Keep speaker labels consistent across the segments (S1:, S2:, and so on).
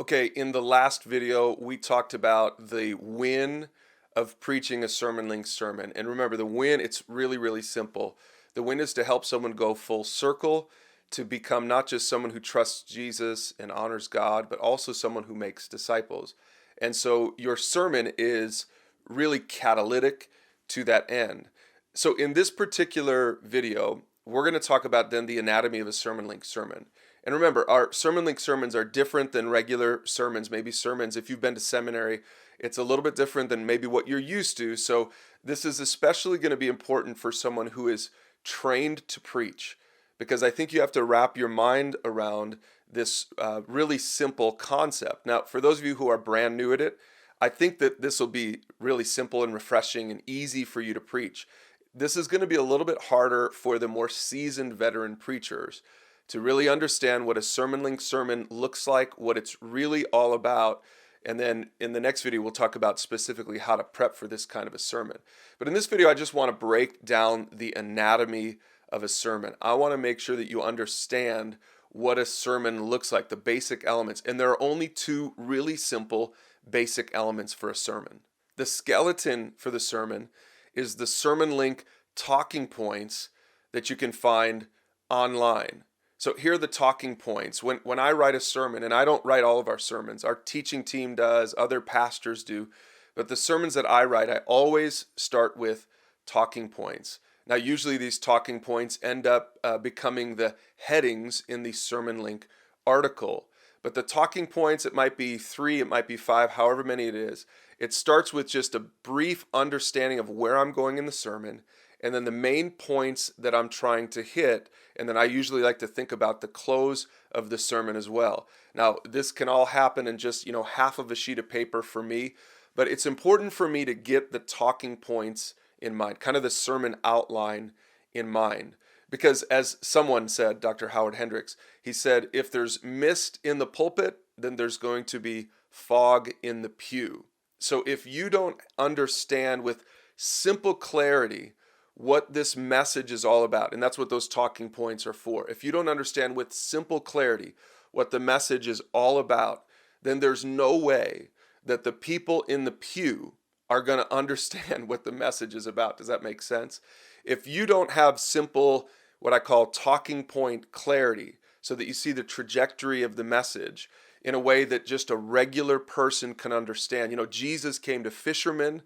S1: Okay, in the last video, we talked about the win of preaching a Sermonlink sermon. And remember, the win, it's really, really simple. The win is to help someone go full circle, to become not just someone who trusts Jesus and honors God, but also someone who makes disciples. And so your sermon is really catalytic to that end. So in this particular video, we're going to talk about then the anatomy of a Sermonlink sermon. And remember, our Sermonlink sermons are different than regular sermons. Maybe sermons, if you've been to seminary, it's a little bit different than maybe what you're used to. So this is especially going to be important for someone who is trained to preach, because I think you have to wrap your mind around this really simple concept. Now, for those of you who are brand new at it, I think that this will be really simple and refreshing and easy for you to preach. This is going to be a little bit harder for the more seasoned veteran preachers to really understand what a Sermonlink sermon looks like, what it's really all about. And then in the next video, we'll talk about specifically how to prep for this kind of a sermon. But in this video, I just want to break down the anatomy of a sermon. I want to make sure that you understand what a sermon looks like, the basic elements. And there are only two really simple basic elements for a sermon. The skeleton for the sermon is the Sermonlink talking points that you can find online. So here are the talking points. When I write a sermon, and I don't write all of our sermons, our teaching team does, other pastors do, but the sermons that I write, I always start with talking points. Now, usually these talking points end up becoming the headings in the Sermonlink article. But the talking points, it might be 3, it might be 5, however many it is. It starts with just a brief understanding of where I'm going in the sermon, and then the main points that I'm trying to hit, and then I usually like to think about the close of the sermon as well. Now, this can all happen in just, half of a sheet of paper for me, but it's important for me to get the talking points in mind, kind of the sermon outline in mind. Because as someone said, Dr. Howard Hendricks, he said, if there's mist in the pulpit, then there's going to be fog in the pew. So if you don't understand with simple clarity what this message is all about, and that's what those talking points are for. If you don't understand with simple clarity what the message is all about, then there's no way that the people in the pew are going to understand what the message is about. Does that make sense? If you don't have simple, what I call talking point clarity, so that you see the trajectory of the message in a way that just a regular person can understand. Jesus came to fishermen,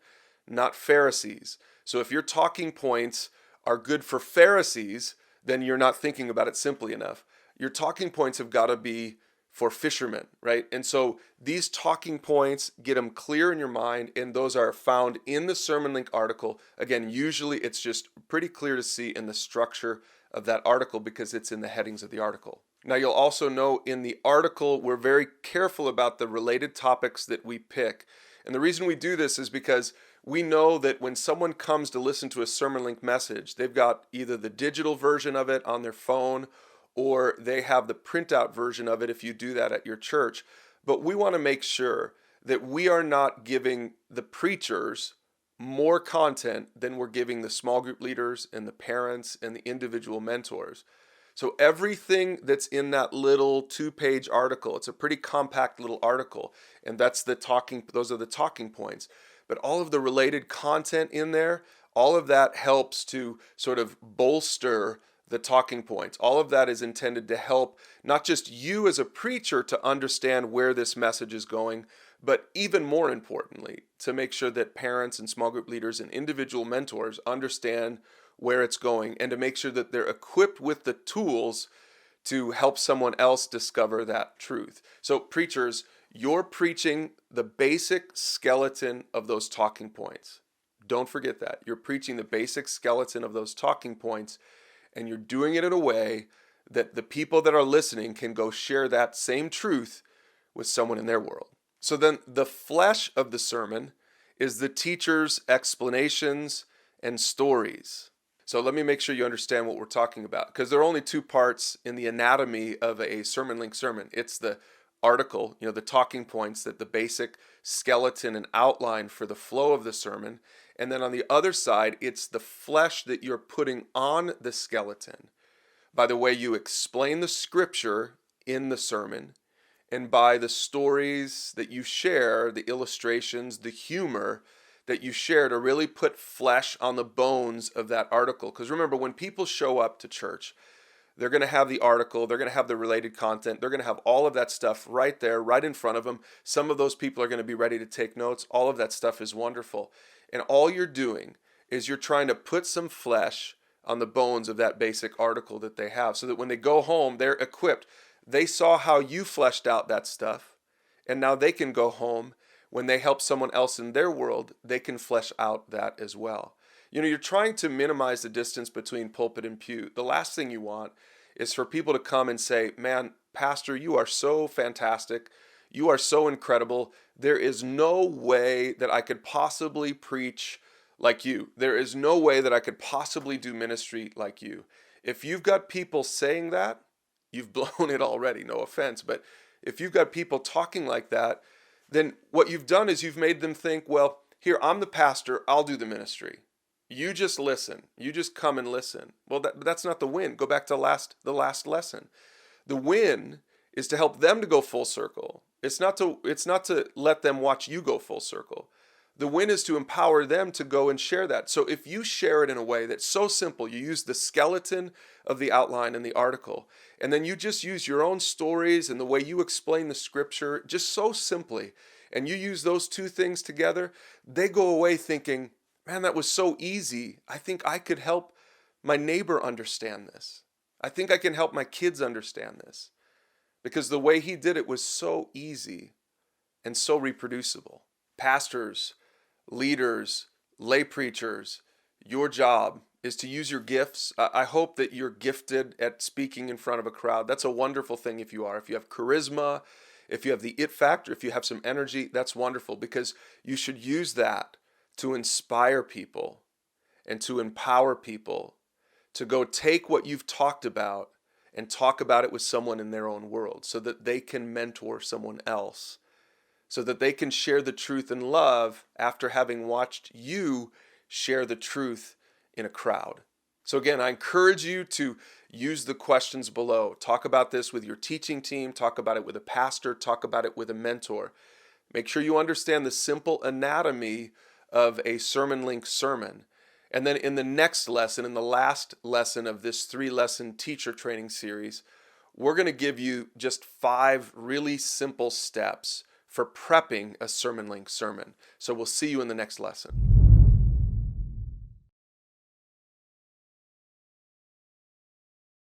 S1: not Pharisees. So if your talking points are good for Pharisees, then you're not thinking about it simply enough. Your talking points have got to be for fishermen, right? And so these talking points, get them clear in your mind, and those are found in the Sermonlink article. Again, usually it's just pretty clear to see in the structure of that article because it's in the headings of the article. Now, you'll also know in the article, we're very careful about the related topics that we pick. And the reason we do this is because we know that when someone comes to listen to a Sermonlink message, they've got either the digital version of it on their phone or they have the printout version of it if you do that at your church. But we want to make sure that we are not giving the preachers more content than we're giving the small group leaders and the parents and the individual mentors. So everything that's in that little 2-page article, it's a pretty compact little article, and those are the talking points. But all of the related content in there, all of that helps to sort of bolster the talking points. All of that is intended to help not just you as a preacher to understand where this message is going, but even more importantly, to make sure that parents and small group leaders and individual mentors understand where it's going, and to make sure that they're equipped with the tools to help someone else discover that truth. So preachers, you're preaching the basic skeleton of those talking points. Don't forget that. You're preaching the basic skeleton of those talking points, and you're doing it in a way that the people that are listening can go share that same truth with someone in their world. So then the flesh of the sermon is the teacher's explanations and stories. So let me make sure you understand what we're talking about, because there are only two parts in the anatomy of a Sermonlink sermon. It's the article, the talking points, that the basic skeleton and outline for the flow of the sermon. And then on the other side, it's the flesh that you're putting on the skeleton by the way you explain the scripture in the sermon, and by the stories that you share, the illustrations, the humor that you share to really put flesh on the bones of that article. Because remember, when people show up to church, they're going to have the article, they're going to have the related content, they're going to have all of that stuff right there, right in front of them. Some of those people are going to be ready to take notes. All of that stuff is wonderful. And all you're doing is you're trying to put some flesh on the bones of that basic article that they have so that when they go home, they're equipped. They saw how you fleshed out that stuff, and now they can go home. When they help someone else in their world, they can flesh out that as well. You're trying to minimize the distance between pulpit and pew. The last thing you want is for people to come and say, man, Pastor, you are so fantastic. You are so incredible. There is no way that I could possibly preach like you. There is no way that I could possibly do ministry like you. If you've got people saying that, you've blown it already, no offense. But if you've got people talking like that, then what you've done is you've made them think, well, here, I'm the pastor, I'll do the ministry. You just listen. You just come and listen. Well, that's not the win. Go back to the last lesson. The win is to help them to go full circle. It's not to let them watch you go full circle. The win is to empower them to go and share that. So if you share it in a way that's so simple, you use the skeleton of the outline in the article, and then you just use your own stories and the way you explain the scripture just so simply, and you use those two things together, they go away thinking, man, that was so easy. I think I could help my neighbor understand this. I think I can help my kids understand this. Because the way he did it was so easy and so reproducible. Pastors, leaders, lay preachers, your job is to use your gifts. I hope that you're gifted at speaking in front of a crowd. That's a wonderful thing if you are. If you have charisma, if you have the it factor, if you have some energy, that's wonderful because you should use that to inspire people and to empower people to go take what you've talked about and talk about it with someone in their own world so that they can mentor someone else, so that they can share the truth in love after having watched you share the truth in a crowd. So again, I encourage you to use the questions below. Talk about this with your teaching team, talk about it with a pastor, talk about it with a mentor. Make sure you understand the simple anatomy of a Sermonlink sermon. And then in the next lesson, in the last lesson of this 3-lesson teacher training series, we're going to give you just 5 really simple steps for prepping a Sermonlink sermon. So we'll see you in the next lesson.